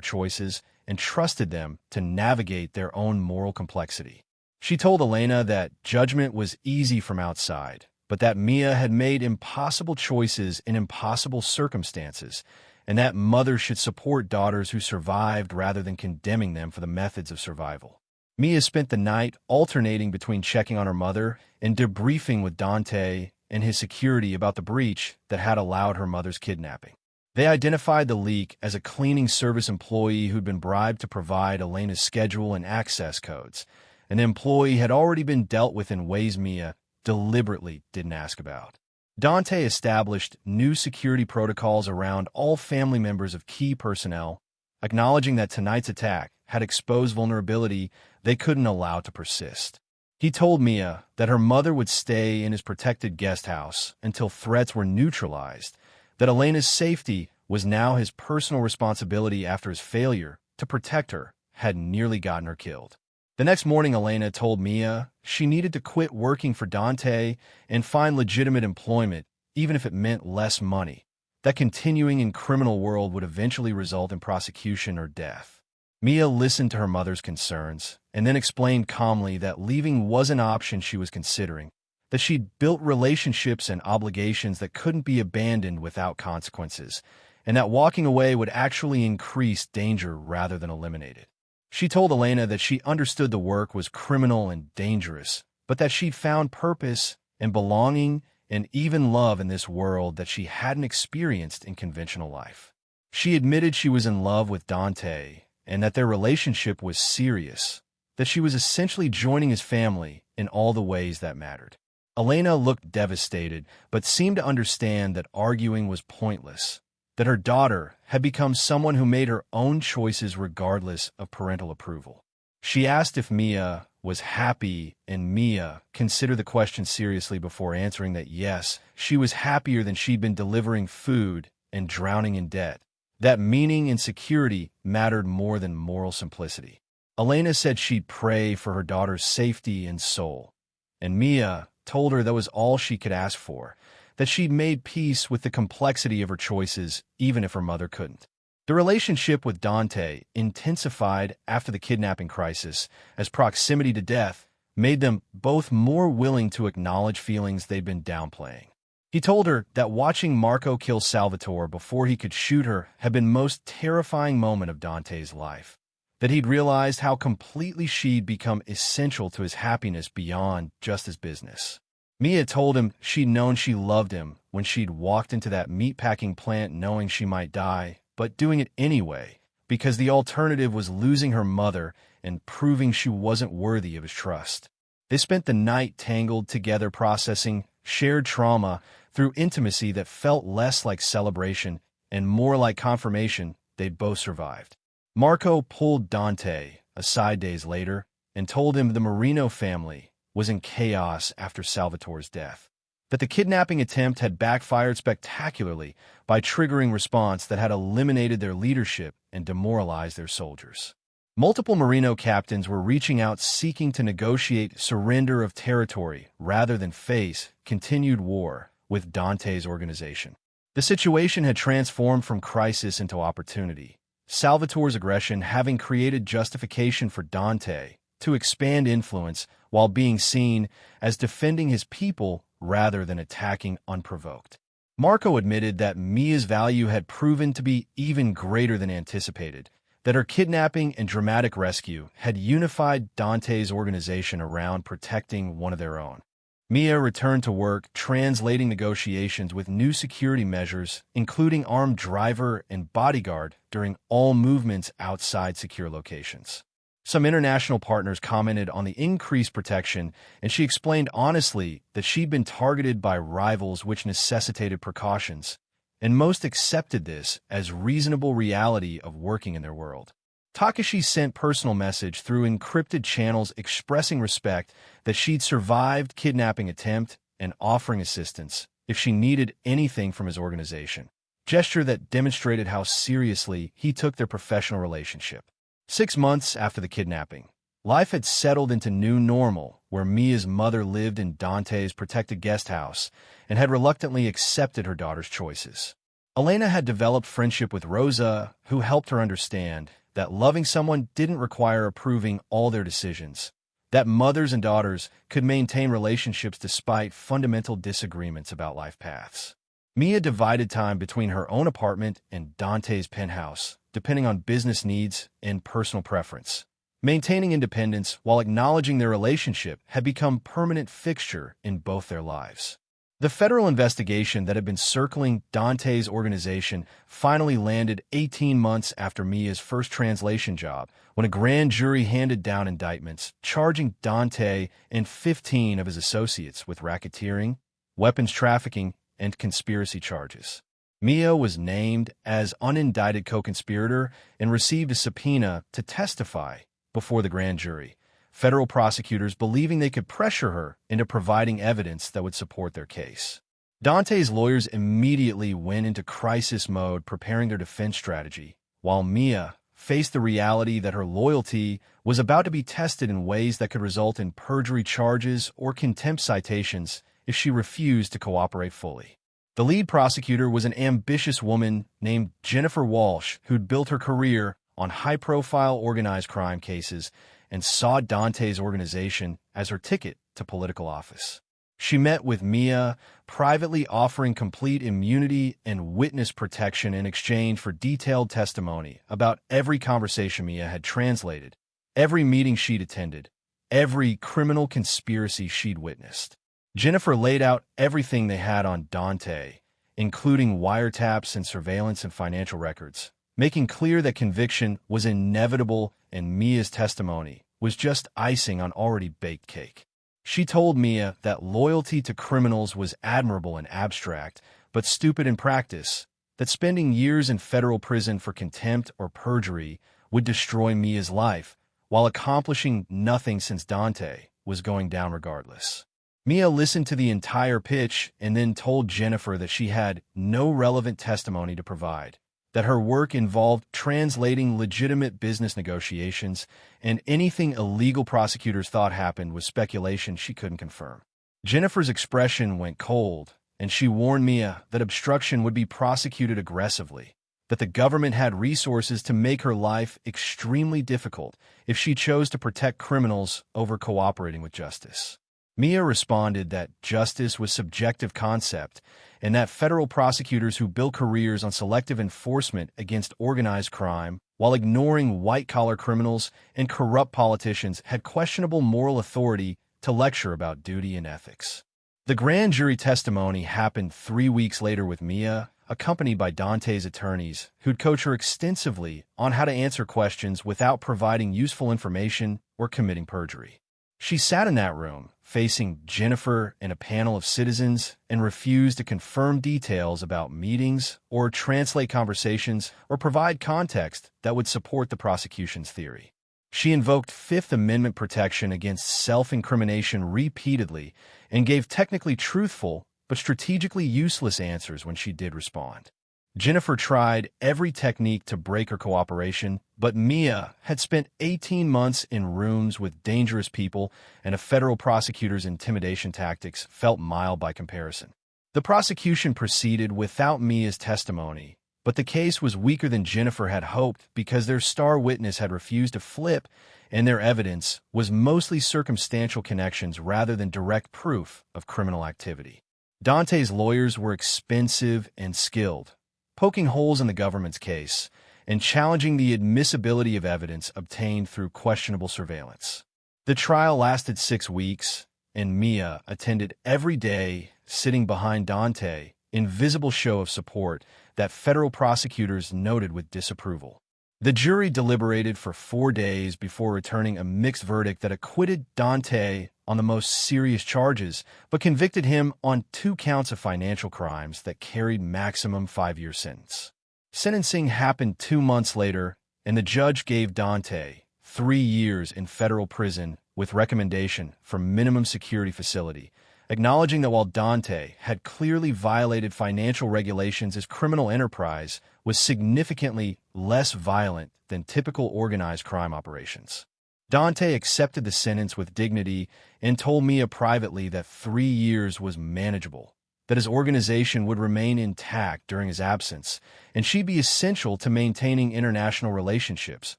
choices and trusted them to navigate their own moral complexity. She told Elena that judgment was easy from outside, but that Mia had made impossible choices in impossible circumstances, and that mothers should support daughters who survived rather than condemning them for the methods of survival. Mia spent the night alternating between checking on her mother and debriefing with Dante and his security about the breach that had allowed her mother's kidnapping. They identified the leak as a cleaning service employee who'd been bribed to provide Elena's schedule and access codes. An employee had already been dealt with in ways Mia deliberately didn't ask about. Dante established new security protocols around all family members of key personnel, acknowledging that tonight's attack had exposed vulnerability they couldn't allow to persist. He told Mia that her mother would stay in his protected guest house until threats were neutralized, that Elena's safety was now his personal responsibility after his failure to protect her had nearly gotten her killed. The next morning, Elena told Mia she needed to quit working for Dante and find legitimate employment, even if it meant less money, that continuing in criminal world would eventually result in prosecution or death. Mia listened to her mother's concerns and then explained calmly that leaving was an option she was considering, that she'd built relationships and obligations that couldn't be abandoned without consequences, and that walking away would actually increase danger rather than eliminate it. She told Elena that she understood the work was criminal and dangerous, but that she'd found purpose and belonging and even love in this world that she hadn't experienced in conventional life. She admitted she was in love with Dante and that their relationship was serious, that she was essentially joining his family in all the ways that mattered. Elena looked devastated, but seemed to understand that arguing was pointless, that her daughter had become someone who made her own choices regardless of parental approval. She asked if Mia was happy, and Mia considered the question seriously before answering that yes, she was happier than she'd been delivering food and drowning in debt, that meaning and security mattered more than moral simplicity. Elena said she'd pray for her daughter's safety and soul, and Mia told her that was all she could ask for, that she'd made peace with the complexity of her choices even if her mother couldn't. The relationship with Dante intensified after the kidnapping crisis, as proximity to death made them both more willing to acknowledge feelings they'd been downplaying. He told her that watching Marco kill Salvatore before he could shoot her had been the most terrifying moment of Dante's life, that he'd realized how completely she'd become essential to his happiness beyond just his business. Mia told him she'd known she loved him when she'd walked into that meatpacking plant knowing she might die, but doing it anyway, because the alternative was losing her mother and proving she wasn't worthy of his trust. They spent the night tangled together processing shared trauma through intimacy that felt less like celebration and more like confirmation they'd both survived. Marco pulled Dante aside days later and told him the Marino family was in chaos after Salvatore's death, that the kidnapping attempt had backfired spectacularly by triggering response that had eliminated their leadership and demoralized their soldiers. Multiple Marino captains were reaching out seeking to negotiate surrender of territory rather than face continued war with Dante's organization. The situation had transformed from crisis into opportunity, Salvatore's aggression having created justification for Dante to expand influence while being seen as defending his people rather than attacking unprovoked. Marco admitted that Mia's value had proven to be even greater than anticipated, that her kidnapping and dramatic rescue had unified Dante's organization around protecting one of their own. Mia returned to work translating negotiations with new security measures, including armed driver and bodyguard during all movements outside secure locations. Some international partners commented on the increased protection, and she explained honestly that she'd been targeted by rivals which necessitated precautions, and most accepted this as reasonable reality of working in their world. Takashi sent personal message through encrypted channels expressing respect that she'd survived kidnapping attempt and offering assistance if she needed anything from his organization, gesture that demonstrated how seriously he took their professional relationship. 6 months after the kidnapping, life had settled into new normal, where Mia's mother lived in Dante's protected guest house and had reluctantly accepted her daughter's choices. Elena had developed friendship with Rosa, who helped her understand that loving someone didn't require approving all their decisions, that mothers and daughters could maintain relationships despite fundamental disagreements about life paths. Mia divided time between her own apartment and Dante's penthouse, depending on business needs and personal preference. Maintaining independence while acknowledging their relationship had become a permanent fixture in both their lives. The federal investigation that had been circling Dante's organization finally landed 18 months after Mia's first translation job, when a grand jury handed down indictments charging Dante and 15 of his associates with racketeering, weapons trafficking, and conspiracy charges. Mia was named as unindicted co-conspirator and received a subpoena to testify before the grand jury, federal prosecutors believing they could pressure her into providing evidence that would support their case. Dante's lawyers immediately went into crisis mode preparing their defense strategy, while Mia faced the reality that her loyalty was about to be tested in ways that could result in perjury charges or contempt citations if she refused to cooperate fully. The lead prosecutor was an ambitious woman named Jennifer Walsh, who'd built her career on high-profile organized crime cases and saw Dante's organization as her ticket to political office. She met with Mia, privately offering complete immunity and witness protection in exchange for detailed testimony about every conversation Mia had translated, every meeting she'd attended, every criminal conspiracy she'd witnessed. Jennifer laid out everything they had on Dante, including wiretaps and surveillance and financial records, making clear that conviction was inevitable and Mia's testimony was just icing on already baked cake. She told Mia that loyalty to criminals was admirable in abstract, but stupid in practice, that spending years in federal prison for contempt or perjury would destroy Mia's life, while accomplishing nothing since Dante was going down regardless. Mia listened to the entire pitch and then told Jennifer that she had no relevant testimony to provide, that her work involved translating legitimate business negotiations, and anything illegal prosecutors thought happened was speculation she couldn't confirm. Jennifer's expression went cold, and she warned Mia that obstruction would be prosecuted aggressively, that the government had resources to make her life extremely difficult if she chose to protect criminals over cooperating with justice. Mia responded that justice was a subjective concept and that federal prosecutors who built careers on selective enforcement against organized crime while ignoring white-collar criminals and corrupt politicians had questionable moral authority to lecture about duty and ethics. The grand jury testimony happened 3 weeks later with Mia, accompanied by Dante's attorneys, who'd coach her extensively on how to answer questions without providing useful information or committing perjury. She sat in that room, facing Jennifer and a panel of citizens, and refused to confirm details about meetings or translate conversations or provide context that would support the prosecution's theory. She invoked Fifth Amendment protection against self-incrimination repeatedly and gave technically truthful but strategically useless answers when she did respond. Jennifer tried every technique to break her cooperation, but Mia had spent 18 months in rooms with dangerous people, and a federal prosecutor's intimidation tactics felt mild by comparison. The prosecution proceeded without Mia's testimony, but the case was weaker than Jennifer had hoped because their star witness had refused to flip, and their evidence was mostly circumstantial connections rather than direct proof of criminal activity. Dante's lawyers were expensive and skilled, poking holes in the government's case and challenging the admissibility of evidence obtained through questionable surveillance. The trial lasted 6 weeks, and Mia attended every day, sitting behind Dante, in visible show of support that federal prosecutors noted with disapproval. The jury deliberated for 4 days before returning a mixed verdict that acquitted Dante on the most serious charges, but convicted him on 2 counts of financial crimes that carried maximum 5-year sentence. Sentencing happened 2 months later, and the judge gave Dante 3 years in federal prison with recommendation for minimum security facility, acknowledging that while Dante had clearly violated financial regulations, his criminal enterprise was significantly less violent than typical organized crime operations. Dante accepted the sentence with dignity and told Mia privately that 3 years was manageable, that his organization would remain intact during his absence, and she'd be essential to maintaining international relationships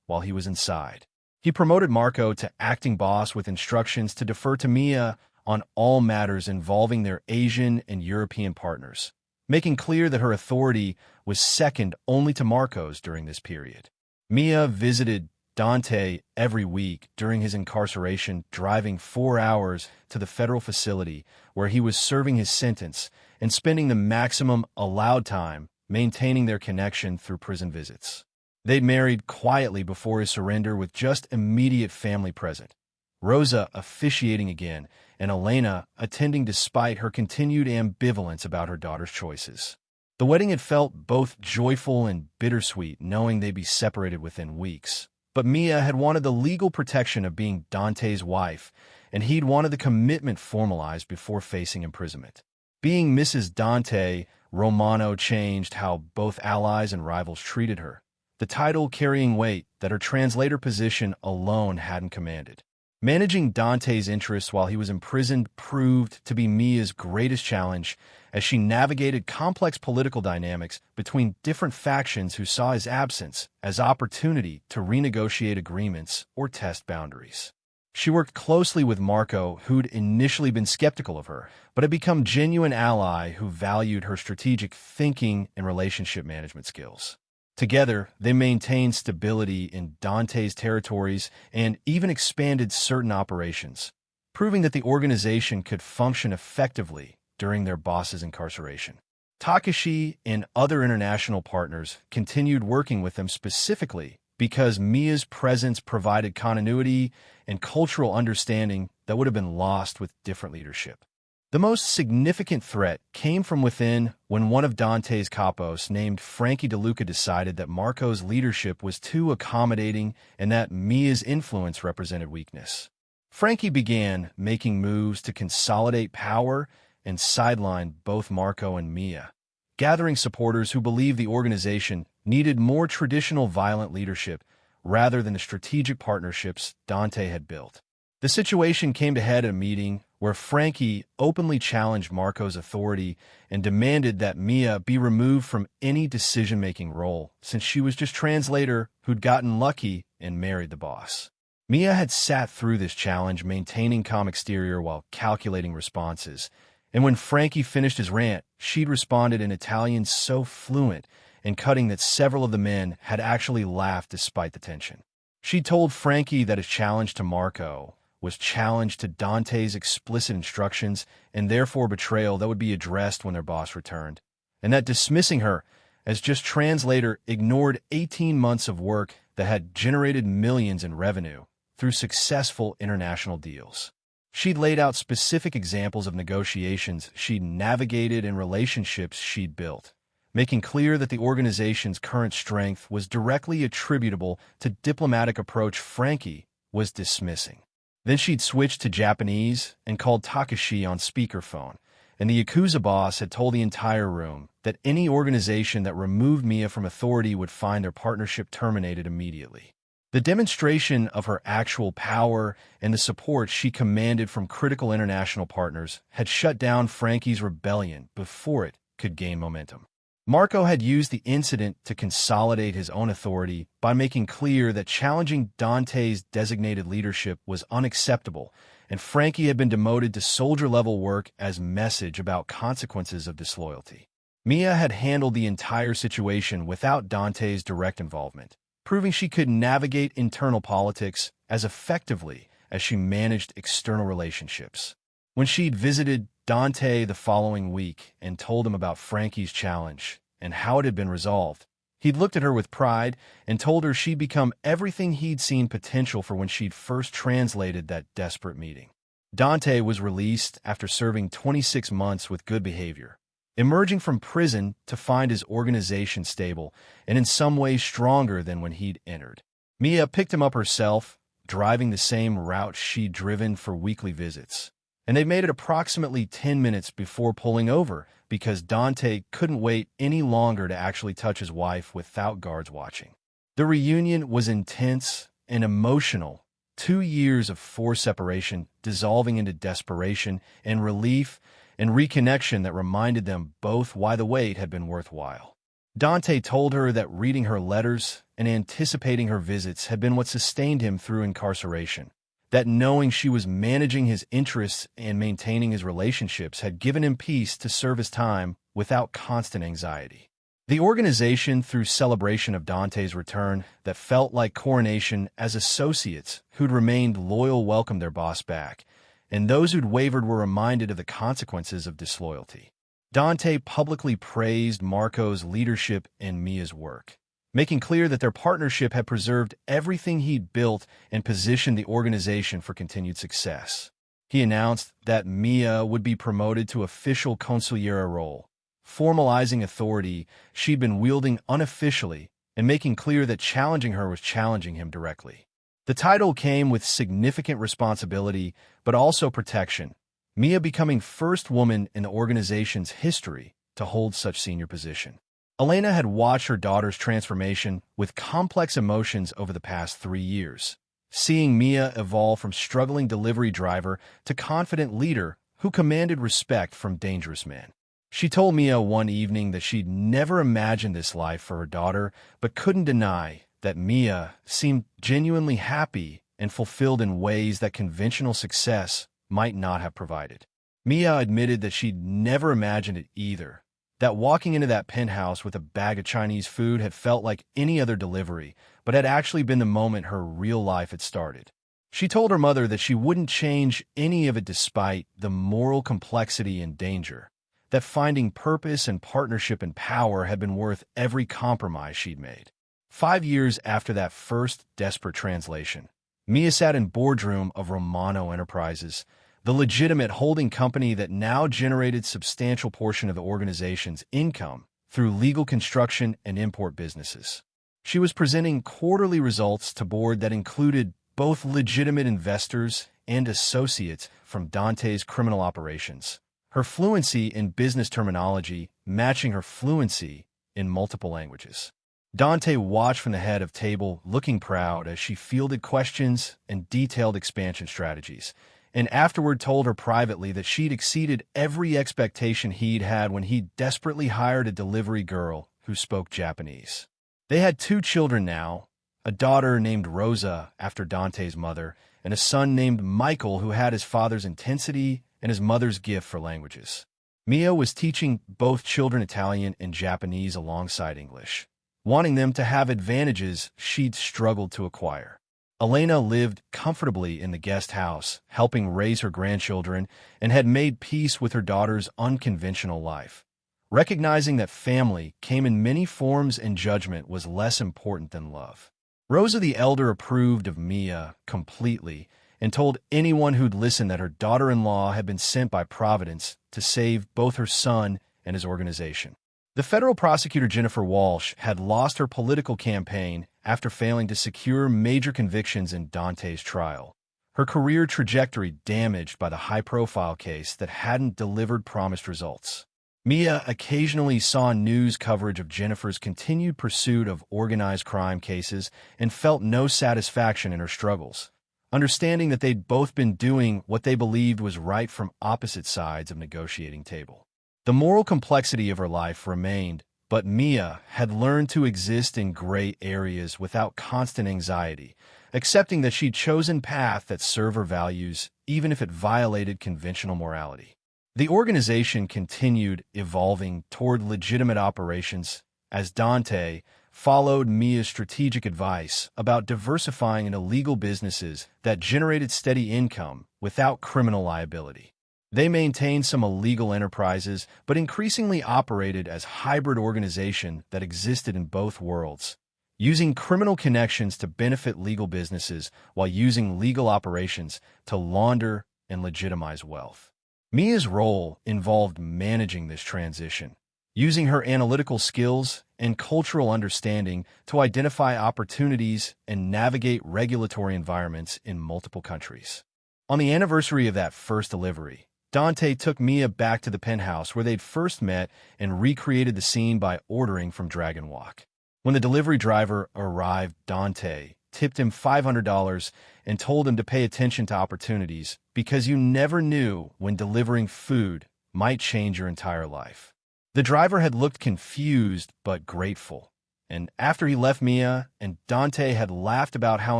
while he was inside. He promoted Marco to acting boss with instructions to defer to Mia on all matters involving their Asian and European partners, making clear that her authority was second only to Marco's during this period. Mia visited Dante every week during his incarceration, driving 4 hours to the federal facility where he was serving his sentence and spending the maximum allowed time maintaining their connection through prison visits. They'd married quietly before his surrender with just immediate family present, Rosa officiating again, and Elena attending despite her continued ambivalence about her daughter's choices. The wedding had felt both joyful and bittersweet, knowing they'd be separated within weeks. But Mia had wanted the legal protection of being Dante's wife, and he'd wanted the commitment formalized before facing imprisonment. Being Mrs. Dante, Romano changed how both allies and rivals treated her, the title carrying weight that her translator position alone hadn't commanded. Managing Dante's interests while he was imprisoned proved to be Mia's greatest challenge as she navigated complex political dynamics between different factions who saw his absence as opportunity to renegotiate agreements or test boundaries. She worked closely with Marco, who'd initially been skeptical of her, but had become a genuine ally who valued her strategic thinking and relationship management skills. Together, they maintained stability in Dante's territories and even expanded certain operations, proving that the organization could function effectively during their boss's incarceration. Takashi and other international partners continued working with them specifically because Mia's presence provided continuity and cultural understanding that would have been lost with different leadership. The most significant threat came from within when one of Dante's capos, named Frankie DeLuca, decided that Marco's leadership was too accommodating and that Mia's influence represented weakness. Frankie began making moves to consolidate power and sideline both Marco and Mia, gathering supporters who believed the organization needed more traditional violent leadership rather than the strategic partnerships Dante had built. The situation came to head at a meeting where Frankie openly challenged Marco's authority and demanded that Mia be removed from any decision-making role, since she was just translator who'd gotten lucky and married the boss. Mia had sat through this challenge, maintaining calm exterior while calculating responses, and when Frankie finished his rant, she'd responded in Italian so fluent and cutting that several of the men had actually laughed despite the tension. She told Frankie that his challenge to Marco was challenged to Dante's explicit instructions and therefore betrayal that would be addressed when their boss returned, and that dismissing her as just translator ignored 18 months of work that had generated millions in revenue through successful international deals. She'd laid out specific examples of negotiations she'd navigated and relationships she'd built, making clear that the organization's current strength was directly attributable to diplomatic approach Frankie was dismissing. Then she'd switched to Japanese and called Takashi on speakerphone, and the Yakuza boss had told the entire room that any organization that removed Mia from authority would find their partnership terminated immediately. The demonstration of her actual power and the support she commanded from critical international partners had shut down Frankie's rebellion before it could gain momentum. Marco had used the incident to consolidate his own authority by making clear that challenging Dante's designated leadership was unacceptable, and Frankie had been demoted to soldier-level work as message about consequences of disloyalty. Mia had handled the entire situation without Dante's direct involvement, proving she could navigate internal politics as effectively as she managed external relationships. When she'd visited Dante the following week and told him about Frankie's challenge and how it had been resolved, he'd looked at her with pride and told her she'd become everything he'd seen potential for when she'd first translated that desperate meeting. Dante was released after serving 26 months with good behavior, emerging from prison to find his organization stable and in some ways stronger than when he'd entered. Mia picked him up herself, driving the same route she'd driven for weekly visits, and they made it approximately 10 minutes before pulling over because Dante couldn't wait any longer to actually touch his wife without guards watching. The reunion was intense and emotional, 2 years of forced separation dissolving into desperation and relief and reconnection that reminded them both why the wait had been worthwhile. Dante told her that reading her letters and anticipating her visits had been what sustained him through incarceration, that knowing she was managing his interests and maintaining his relationships had given him peace to serve his time without constant anxiety. The organization threw celebration of Dante's return that felt like coronation as associates who'd remained loyal welcomed their boss back, and those who'd wavered were reminded of the consequences of disloyalty. Dante publicly praised Marco's leadership and Mia's work, making clear that their partnership had preserved everything he'd built and positioned the organization for continued success. He announced that Mia would be promoted to official consigliera role, formalizing authority she'd been wielding unofficially and making clear that challenging her was challenging him directly. The title came with significant responsibility, but also protection, Mia becoming first woman in the organization's history to hold such senior position. Elena had watched her daughter's transformation with complex emotions over the past 3 years, seeing Mia evolve from struggling delivery driver to confident leader who commanded respect from dangerous men. She told Mia one evening that she'd never imagined this life for her daughter, but couldn't deny that Mia seemed genuinely happy and fulfilled in ways that conventional success might not have provided. Mia admitted that she'd never imagined it either, that walking into that penthouse with a bag of Chinese food had felt like any other delivery, but had actually been the moment her real life had started. She told her mother that she wouldn't change any of it despite the moral complexity and danger, that finding purpose and partnership and power had been worth every compromise she'd made. 5 years after that first desperate translation, Mia sat in boardroom of Romano Enterprises, the legitimate holding company that now generated substantial portion of the organization's income through legal construction and import businesses. She was presenting quarterly results to board that included both legitimate investors and associates from Dante's criminal operations, her fluency in business terminology matching her fluency in multiple languages. Dante watched from the head of table, looking proud as she fielded questions and detailed expansion strategies, and afterward told her privately that she'd exceeded every expectation he'd had when he desperately hired a delivery girl who spoke Japanese. They had 2 children now, a daughter named Rosa after Dante's mother, and a son named Michael who had his father's intensity and his mother's gift for languages. Mia was teaching both children Italian and Japanese alongside English, wanting them to have advantages she'd struggled to acquire. Elena lived comfortably in the guest house, helping raise her grandchildren, and had made peace with her daughter's unconventional life, recognizing that family came in many forms and judgment was less important than love. Rosa the elder approved of Mia completely and told anyone who'd listen that her daughter-in-law had been sent by Providence to save both her son and his organization. The federal prosecutor Jennifer Walsh had lost her political campaign after failing to secure major convictions in Dante's trial, her career trajectory damaged by the high-profile case that hadn't delivered promised results. Mia occasionally saw news coverage of Jennifer's continued pursuit of organized crime cases and felt no satisfaction in her struggles, understanding that they'd both been doing what they believed was right from opposite sides of negotiating table. The moral complexity of her life remained, but Mia had learned to exist in gray areas without constant anxiety, accepting that she'd chosen path that served her values, even if it violated conventional morality. The organization continued evolving toward legitimate operations as Dante followed Mia's strategic advice about diversifying into legal businesses that generated steady income without criminal liability. They maintained some illegal enterprises, but increasingly operated as hybrid organization that existed in both worlds, using criminal connections to benefit legal businesses while using legal operations to launder and legitimize wealth. Mia's role involved managing this transition, using her analytical skills and cultural understanding to identify opportunities and navigate regulatory environments in multiple countries. On the anniversary of that first delivery, Dante took Mia back to the penthouse where they'd first met and recreated the scene by ordering from Dragon Walk. When the delivery driver arrived, Dante tipped him $500 and told him to pay attention to opportunities because you never knew when delivering food might change your entire life. The driver had looked confused but grateful, and after he left Mia and Dante had laughed about how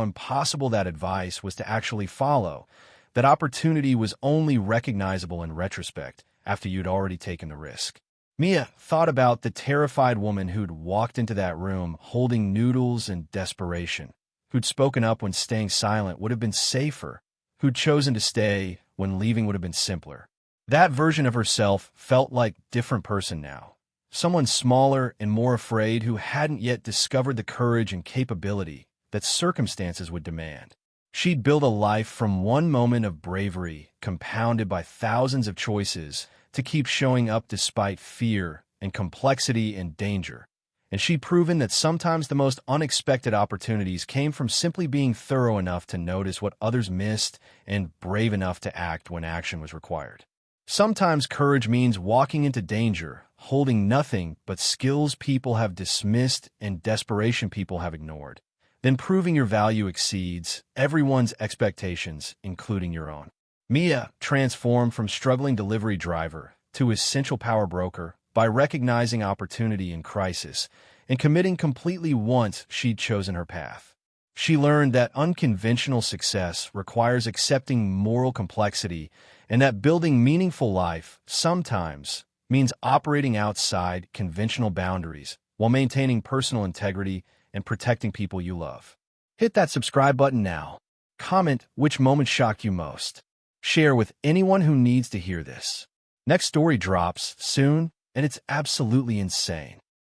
impossible that advice was to actually follow, that opportunity was only recognizable in retrospect after you'd already taken the risk. Mia thought about the terrified woman who'd walked into that room holding noodles in desperation, who'd spoken up when staying silent would have been safer, who'd chosen to stay when leaving would have been simpler. That version of herself felt like a different person now, someone smaller and more afraid who hadn't yet discovered the courage and capability that circumstances would demand. She'd built a life from one moment of bravery, compounded by thousands of choices, to keep showing up despite fear and complexity and danger. And she'd proven that sometimes the most unexpected opportunities came from simply being thorough enough to notice what others missed and brave enough to act when action was required. Sometimes courage means walking into danger, holding nothing but skills people have dismissed and desperation people have ignored, then proving your value exceeds everyone's expectations, including your own. Mia transformed from struggling delivery driver to essential power broker by recognizing opportunity in crisis and committing completely once she'd chosen her path. She learned that unconventional success requires accepting moral complexity and that building meaningful life sometimes means operating outside conventional boundaries while maintaining personal integrity and protecting people you love. Hit that subscribe button now. Comment which moment shocked you most. Share with anyone who needs to hear this. Next story drops soon, and it's absolutely insane.